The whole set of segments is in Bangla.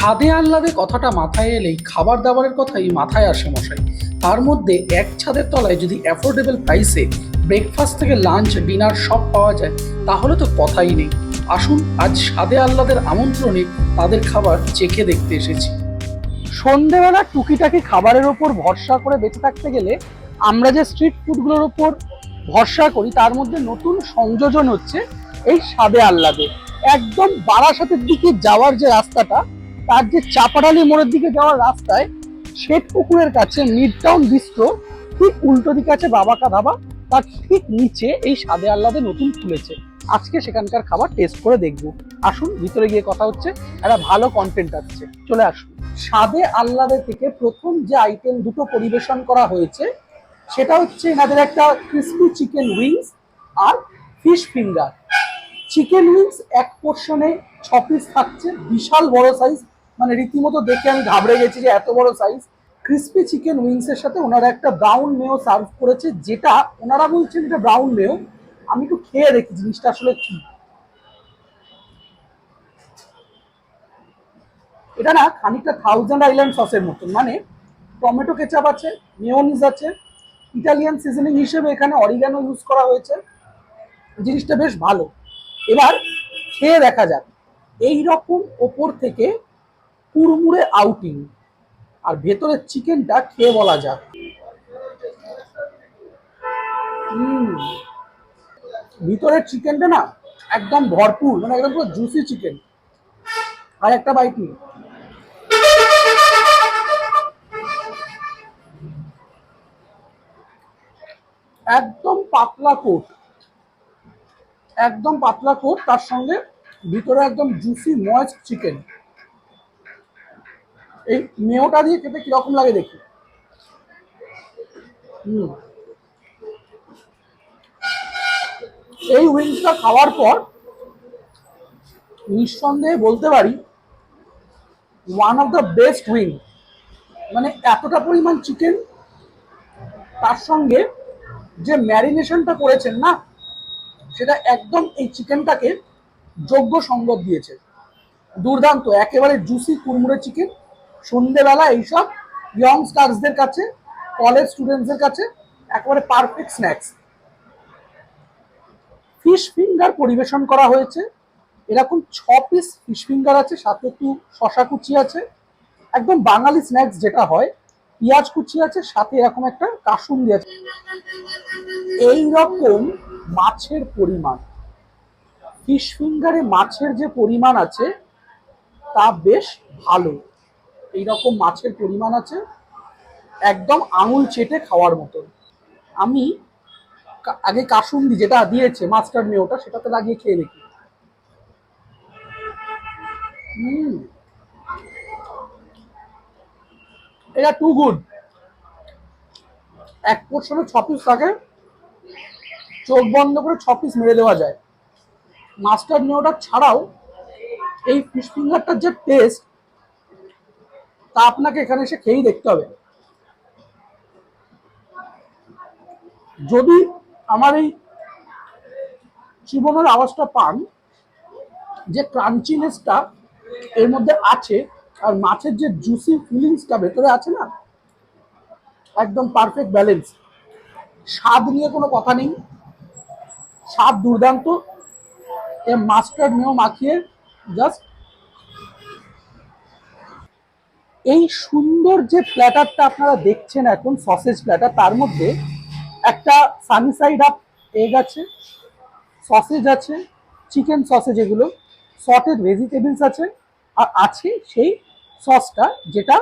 স্বাদে আহ্লাদে কথাটা মাথায় এলেই খাবার দাবারের কথাই মাথায় আসে মশাই। তার মধ্যে এক ছাদের তলায় যদি অ্যাফোর্ডেবল প্রাইসে ব্রেকফাস্ট থেকে লাঞ্চ ডিনার সব পাওয়া যায় তাহলে তো কথাই নেই। আসুন আজ স্বাদে আহ্লাদের আমন্ত্রণে তাদের খাবার চেখে দেখতে এসেছি। সন্ধেবেলা টুকিটাকি খাবারের ওপর ভরসা করে বেঁচে থাকতে গেলে আমরা যে স্ট্রিট ফুডগুলোর ওপর ভরসা করি তার মধ্যে নতুন সংযোজন হচ্ছে এই স্বাদে আহ্লাদে। একদম বারাসাতের দিকে যাওয়ার যে রাস্তাটা, তার যে চাপাডালি মোড়ের দিকে যাওয়ার রাস্তায় শেঠ পুকুরের কাছে মিড টাউন বিস্ট্রো, ঠিক উল্টো দিকে আছে বাবাকা ধাবা, তার ঠিক নিচে এই স্বাদে আহ্লাদে নতুন খুলেছে। আজকে সেখানকার খাবার টেস্ট করে দেখবো। আসুন, ভিতরে গিয়ে কথা হচ্ছে, একটা ভালো কন্টেন্ট আসছে, চলে আসুন। স্বাদে আহ্লাদে থেকে প্রথম যে আইটেম দুটো পরিবেশন করা হয়েছে সেটা হচ্ছে এনাদের একটা ক্রিসপি চিকেন উইংস আর ফিশ ফিঙ্গার। চিকেন উইংস এক পোর্শনে 6 পিস থাকছে, বিশাল বড় সাইজ, মানে রীতিমতো দেখে আমি ঘাবড়ে গেছি যে এত বড় সাইজ। ক্রিসপি চিকেন উইংস এর সাথে ওনারা একটা ব্রাউন মেও সার্ভ করেছে, যেটা ওনারা বলছেন এটা ব্রাউন মেও। আমি একটু খেয়ে দেখি জিনিসটা আসলে কি। এটা না খানিকটা থাউজেন্ড আইল্যান্ড সসের মতন, মানে টমেটো কেচাপ আছে, মেয়োনিজ আছে, ইটালিয়ান সিজনিং হিসেবে এখানে অরিগানো ইউজ করা হয়েছে। জিনিসটা বেশ ভালো। এবার খেয়ে দেখা যাক। এই রকম ওপর থেকে কুড়মুড়ে আউটিং, আর ভেতরের চিকেনটা খেয়ে বলা যাক। ভিতরের চিকেনটা না একদম ভরপুর, মানে একদম পুরো জুসি চিকেন। আর একটা বাইট নিই। একদম পাতলা কোট, একদম পাতলা কোট, তার সঙ্গে ভিতরে একদম জুসি ময়েস্ট চিকেন। এই মেয়োটা দিয়ে খেতে কিরকম লাগে দেখি। এই উইংসটা খাওয়ার পর নিঃসন্দেহে বলতে পারি one of the best wing. মানে এতটা পরিমাণ চিকেন, তার সঙ্গে যে ম্যারিনেশনটা করেছেন না, সেটা একদম এই চিকেনটাকে যোগ্য সঙ্গত দিয়েছে। দুর্দান্ত, একেবারে জুসি কুড়মুড়ে চিকেন। সন্ধ্যেবেলা এইসব ইয়ংস্টার্সদের কাছে, কলেজ স্টুডেন্টসদের কাছে একেবারে পারফেক্ট স্ন্যাক্স। ফিশ ফিঙ্গার পরিবেশন করা হয়েছে। এরকম 6 পিস ফিশ ফিঙ্গার আছে, সাথে একটু শশা কুচি আছে, একদম বাঙালি স্ন্যাক্স যেটা হয়। পেঁয়াজ কুচি আছে, সাথে এরকম একটা কাসুন্দি আছে। এইরকম মাছের পরিমাণ, ফিশ ফিঙ্গারে মাছের যে পরিমাণ আছে তা বেশ ভালো। এইরকম মাছের পরিমাণ আছে, একদম আঙুল চেটে খাওয়ার মতন। আমি আগে কাসুন্দি যেটা দিয়েছে মাস্টার্ড মেয়োটা, সেটাতে লাগিয়ে খেয়ে দেখি। এটা টু গুড। এক পোর্শনে 6 পিস থাকে, চোখ বন্ধ করে 6 পিস মেরে দেওয়া যায়। মাস্টার্ড মেয়োটা ছাড়াও এই ফিশ ফিঙ্গারটার যে টেস্ট, তা আপনাকে এখানে এসে খেয়েই দেখতে হবে। যদি আমার এই চিবনের আওয়াজটা পান, যে ক্রাঞ্চিনেসটা এর মধ্যে আছে, আর মাছের যে জুসি ফিলিংসটা ভেতরে আছে না, একদম পারফেক্ট ব্যালেন্স। স্বাদ নিয়ে কোনো কথা নেই, স্বাদ দুর্দান্ত। এ মাস্টার্ড মেও মাখিয়ে জাস্ট এই সুন্দর যে প্ল্যাটারটা আপনারা দেখছেন এখন, সসেজ প্ল্যাটার, তার মধ্যে একটা সানি সাইড আপ এগ আছে, সসেজ আছে, চিকেন সসেজ, এগুলো সটেড ভেজিটেবলস আছে, আর আছে সেই সসটা যেটা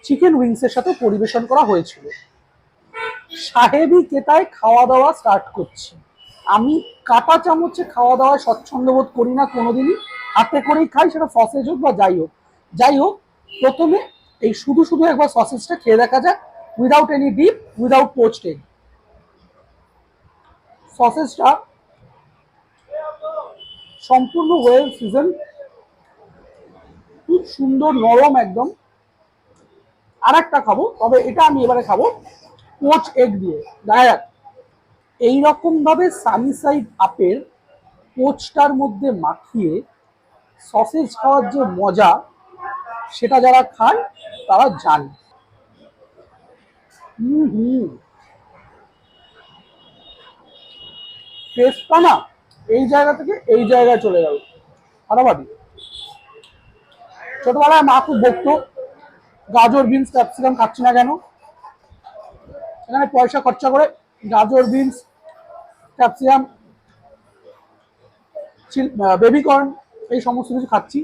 চিকেন উইংসের সাথে পরিবেশন করা হয়েছিল। সাহেবি কেতায় খাওয়া দাওয়া স্টার্ট করছি। আমি কাঁটা চামচে খাওয়া দাওয়ায় স্বচ্ছন্দ বোধ করি না কোনোদিনই, হাতে করেই খাই, সেটা সসেজ হোক বা যাই হোক। যাই হোক, প্রথমে এই শুধু শুধু একবার সসেজটা খেয়ে দেখা যাক, without any dip, without poached egg. সসেজটা সম্পূর্ণ ওয়েল সিজন, খুব সুন্দর নরম একদম। আর একটা খাবো, তবে এটা আমি এবারে খাবো পোচ এগ দিয়ে। দেখা যাক এইরকম ভাবে সানি সাইড আপের পোচটার মধ্যে মাখিয়ে সসেজ খাওয়ার যে মজা, সেটা যারা খায় তারা জানে। হুম, টেস্টটা না এই জায়গা থেকে এই জায়গায় চলে গেল ফাটাফাটি। ছোটবেলায় মা খুব বকতো গাজর বিনস ক্যাপসিকাম খাচ্ছি না কেন, এখানে পয়সা খরচা করে গাজর বিনস ক্যাপসিকাম বেবিকর্ন এই সমস্ত কিছু খাচ্ছি,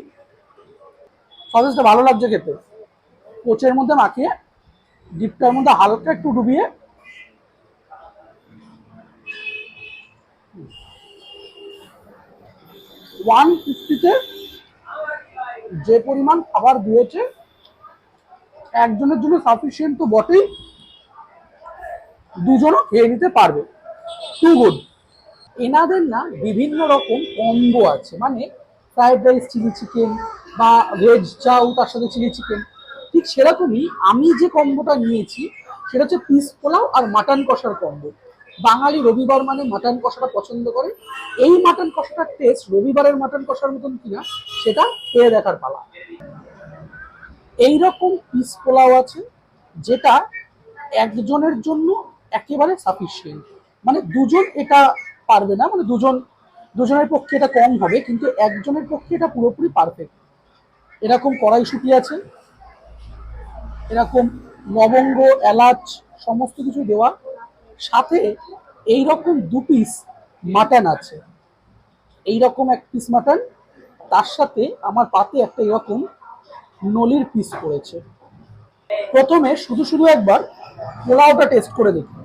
সসেসটা ভালো লাগছে খেতে। কোচের মধ্যে মাখিয়ে ডিপটার মধ্যে হালকা একটু ডুবিয়ে $150 যে পরিমাণ খাবার দিয়েছে একজনের জন্য সাফিসিয়েন্ট তো বটেই, দুজনও খেয়ে নিতে পারবে, টু গুড। এনাদের না বিভিন্ন রকম কম্বো আছে, মানে ফ্রাইড রাইস চিলি চিকেন বা ভেজ চাউ তার সাথে চিলি চিকেন। ঠিক সেরকমই আমি যে কম্বোটা নিয়েছি সেটা হচ্ছে পিস পোলাও আর মাটন কষার কম্বো। বাঙালি রবিবার মানে মাটন কষাটা পছন্দ করে, এই মাটন কষাটার টেস্ট রবিবারের মাটন কষার মতন কিনা সেটা খেয়ে দেখার পালা। এইরকম পিস পোলাও আছে যেটা একজনের জন্য একেবারে সাফিসিয়েন্ট, মানে দুজন এটা পারবে না, মানে দুজনের পক্ষে এটা কম হবে, কিন্তু একজনের পক্ষে এটা পুরোপুরি পারফেক্ট। এরকম কড়াইশুঁটি আছে, এরকম লবঙ্গ এলাচ সমস্ত কিছু দেওয়া, সাথে এইরকম 2 পিস মাটন আছে, এইরকম 1 পিস মাটন, তার সাথে আমার পাতে একটা এরকম নলির পিস পড়েছে। প্রথমে শুধু শুধু একবার পোলাওটা টেস্ট করে দেখি।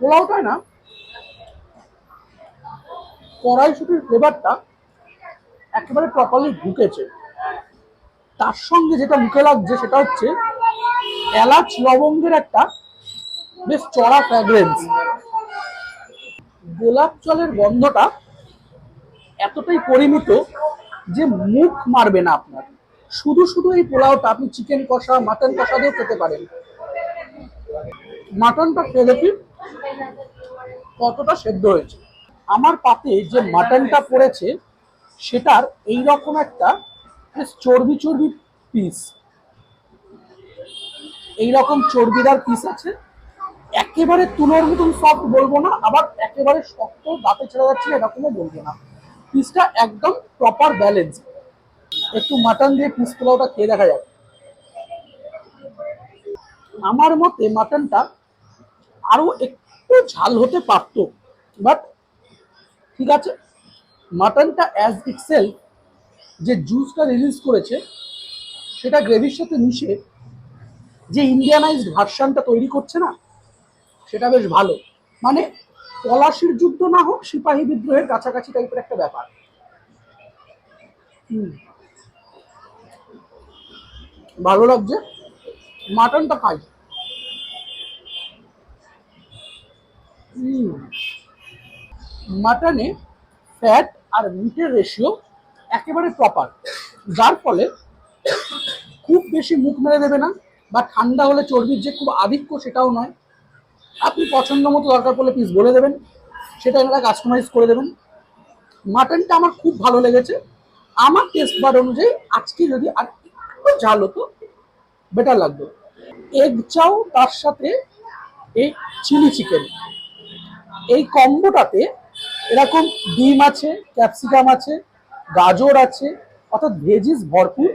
পোলাওটা না কড়াইশুঁটির ফ্লেভারটা একেবারে প্রপারলি ঢুকেছে, তার সঙ্গে যেটা মুখে লাগছে সেটা হচ্ছে এলাচ লবঙ্গের একটা বেশ চড়া ফ্র্যাগ্রেন্স। গোলাপ জলের গন্ধটা এতটাই পরিমিত যে মুখ মারবে না আপনার। শুধু শুধু এই পোলাওটা আপনি চিকেন কষা মাটন কষা দিয়েও খেতে পারেন। মাটনটা খেয়ে দেখি কতটা সেদ্ধ হয়েছে। আমার পাতে যে মাটনটা পড়েছে সেটার এইরকম একটা চর্বি চর্বি পিস, এইরকম চর্বিদার পিস আছে, একেবারে তুলোর মতন সফট বলবো না, আবার একেবারে শক্ত দাঁতে ছেড়ে যাচ্ছে এরকমও বলবো না, পিসটা একদম প্রপার ব্যালেন্স। একটু মাটন দিয়ে পিস পোলাওটা খেয়ে দেখা যাক। আমার মতে মাটনটা আরো একটু ঝাল হতে পারতো, বাট ঠিক আছে। মাটনটা অ্যাজ ইটসেলফ যে জুসটা রিলিজ করেছে সেটা গ্রেভির সাথে মিশে যে ইন্ডিয়ানাইজড ভার্সনটা তৈরি করছে না, সেটা বেশ ভালো। মানে পলাশির যুদ্ধ না হোক সিপাহী বিদ্রোহের কাছাকাছি টাইপের একটা ব্যাপার। ভালো লাগছে, মাটনটা খাই। মাটনে ফ্যাট আর মিটের রেশিও একেবারে প্রপার, যার ফলে খুব বেশি মুখ মেরে দেবে না, বা ঠান্ডা হলে চর্বির যে খুব আধিক্য সেটাও নয়। আপনি পছন্দ মতো দরকার পড়লে পিস বলে দেবেন, সেটা এনারা কাস্টমাইজ করে দেবেন। মাটনটা আমার খুব ভালো লেগেছে, আমার টেস্ট বার অনুযায়ী আজকে যদি আর একটু ঝাল হতো বেটার লাগতো। এগ চাও তার সাথে এই চিলি চিকেন, এই কম্বোটাতে এরকম ডিম আছে, ক্যাপসিকাম আছে, গাজর আছে, অর্থাৎ ভেজিস ভরপুর,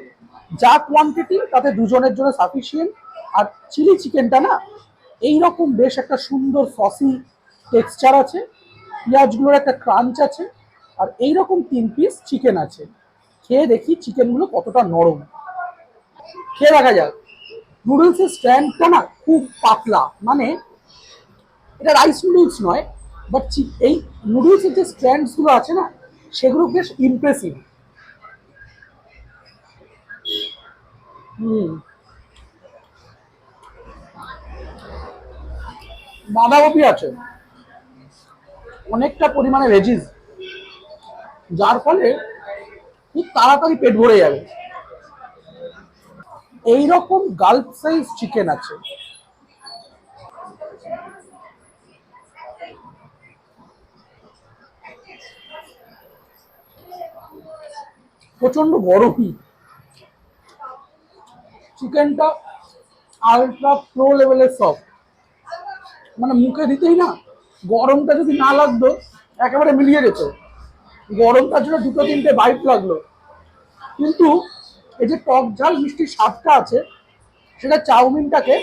যা কোয়ান্টিটি তাতে দুজনের জন্য সাফিসিয়েন্ট। আর চিলি চিকেনটা না এইরকম বেশ একটা সুন্দর সসি টেক্সচার আছে, পেঁয়াজগুলোর একটা ক্রাঞ্চ আছে, আর এইরকম 3 পিস চিকেন আছে। খেয়ে দেখি চিকেনগুলো কতটা নরম, খেয়ে দেখা যাক। নুডলসের স্ট্যান্ডটা না খুব পাতলা, মানে এটা রাইস নুডলস নয়, বাট এই নুডলসের যে স্ট্যান্ডসগুলো আছে না সেগুলো বেশ ইমপ্রেসিভ। বাঁধাকপি আছে, অনেকটা পরিমাণে ভেজিস, যার ফলে খুব তাড়াতাড়ি পেট ভরে যাবে। এইরকম গাল্প সাইজ চিকেন আছে, প্রচন্ড গরম। চিকেনটা আলট্রা প্রো লেভেলের সফট, মানে মুখে দিতেই না গরমটা যদি না লাগতো একেবারে মিলিয়ে যেত। গরমটার জন্য দুটো তিনটে বাইট লাগলো, কিন্তু এই যে টক ঝাল মিষ্টির স্বাদটা আছে সেটা চাউমিনটাকে,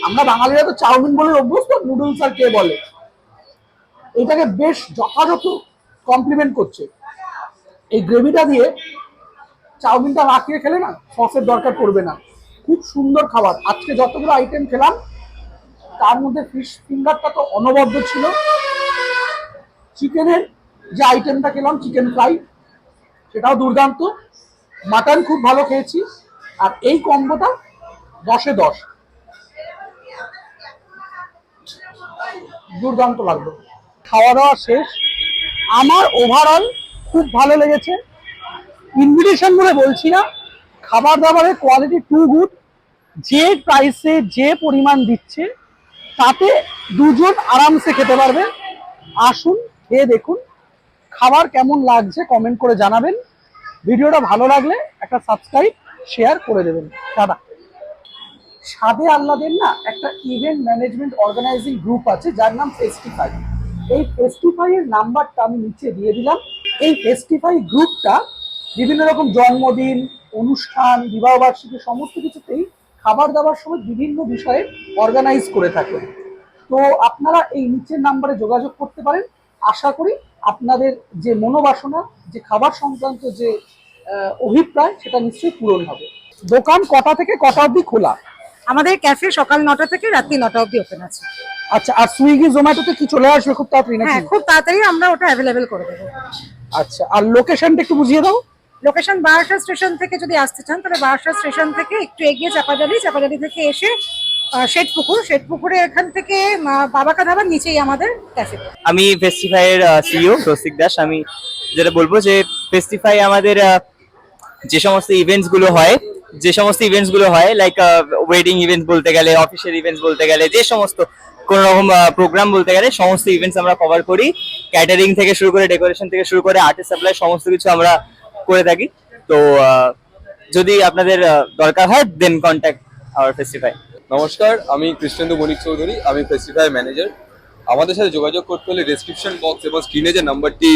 আমরা বাঙালিরা তো চাউমিন বলে অভ্যস্ত, নুডলস আর কে বলে, এটাকে বেশ যথাযথ কমপ্লিমেন্ট করছে। এই গ্রেভিটা দিয়ে চাউমিনটা মাখিয়ে খেলে না সসের দরকার পড়বে না। খুব সুন্দর খাবার। আজকে যতগুলো আইটেম খেলাম তার মধ্যে ফিশ ফিঙ্গারটা তো অনবদ্য ছিল। চিকেনের যে আইটেমটা খেলাম চিকেন ফ্রাই, সেটাও দুর্দান্ত। মাটন খুব ভালো খেয়েছি। আর এই কম্বোটা 10-এ 10, দুর্দান্ত লাগলো। খাওয়া দাওয়া শেষ, আমার ওভারঅল খুব ভালো লেগেছে। ইনভিটেশন বলে বলছি না, খাবার দাবারের কোয়ালিটি টু গুড। যে প্রাইসে যে পরিমাণ দিচ্ছে তাতে দুজন আরামসে খেতে পারবে। আসুন, খেয়ে দেখুন, খাবার কেমন লাগছে কমেন্ট করে জানাবেন। ভিডিওটা ভালো লাগলে একটা সাবস্ক্রাইব শেয়ার করে দেবেন। টাটা। স্বাদে আহ্লাদের না একটা ইভেন্ট ম্যানেজমেন্ট অর্গানাইজিং গ্রুপ আছে যার নাম ফেস্টিফাই। এই ফেস্টিফাই এর নাম্বারটা আমি নিচে দিয়ে দিলাম। এই ফেস্টিফাই গ্রুপটা বিভিন্ন রকম জন্মদিন, অনুষ্ঠান, বিবাহবার্ষিকী সমস্ত কিছুতেই খাবার দাবার সময় বিভিন্ন বিষয়ে অর্গানাইজ করে থাকে। তো আপনারা এই নিচের নাম্বারে যোগাযোগ করতে পারেন। আশা করি আপনাদের যে মনোবাসনা, যে খাবার সংক্রান্ত যে অভিপ্রায়, সেটা নিশ্চয়ই পূরণ হবে। দোকান কটা থেকে কটা অবধি খোলা? আমাদের ক্যাফে সকাল 9টা থেকে রাত্রি 9টা অবধি ওপেন আছে। আচ্ছা, আর সুইগি জোম্যাটোতে কি চলে আসবে খুব তাড়াতাড়ি নাকি? হ্যাঁ, খুব তাড়াতাড়ি আমরা ওটা অ্যাভেলেবেল করে দেবো। আচ্ছা, আর লোকেশনটা একটু বুঝিয়ে দাও। লোকেশন বারাসাত স্টেশন থেকে যদি আসতে চান তাহলে বারাসাত স্টেশন থেকে একটু এগিয়ে চাপাডালি থেকে এসে শেঠপুকুরে এখান থেকে বাবাকা ধাবার নিচেই আমাদের ক্যাফে। আমি ফেস্টিফাই এর সিইও রসিক দাস। আমি যেটা বলবো যে ফেস্টিফাই আমাদের যে সমস্ত ইভেন্টস গুলো হয় লাইক ওয়েডিং ইভেন্টস বলতে গেলে, অফিসিয়াল ইভেন্টস বলতে গেলে, যে সমস্ত কোন রকম প্রোগ্রাম বলতে গেলে সমস্ত ইভেন্টস আমরা কভার করি। ক্যাটারিং থেকে শুরু করে, ডেকোরেশন থেকে শুরু করে, আর্টিস্ট সাপ্লাই সমস্ত কিছু আমরা করে থাকি। তো যদি আপনাদের দরকার হয় দেন কন্ট্যাক্ট আওয়ার ফেস্টিফাই। নমস্কার, আমি কৃষ্ণেন্দু বণিক চৌধুরী, আমি ফেস্টিফাই ম্যানেজার। আমাদের সাথে যোগাযোগ করতে হলে ডেসক্রিপশন বক্স এবং স্ক্রিনে যে নাম্বারটি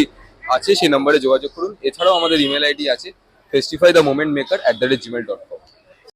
আছে সেই নাম্বারে যোগাযোগ করুন। এছাড়াও আমাদের ইমেল আইডি আছে festifythemomentmaker@gmail.com।